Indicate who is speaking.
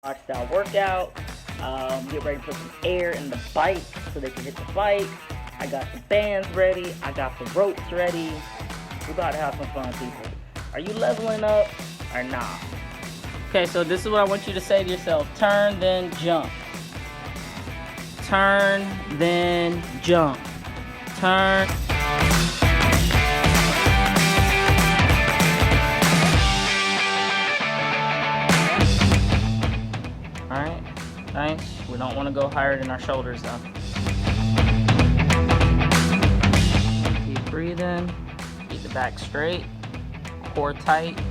Speaker 1: Watch that workout. Get ready to put some air in the bike so they can hit the bike. I got the bands ready. I got the ropes ready. We're about to have some fun, people. Are you leveling up or not? Okay, so this is what I want you to say to yourself. Turn, then jump. Turn, then jump. Turn. Alright, nice. We don't want to go higher than our shoulders though. Keep breathing. Keep the back straight. Core tight.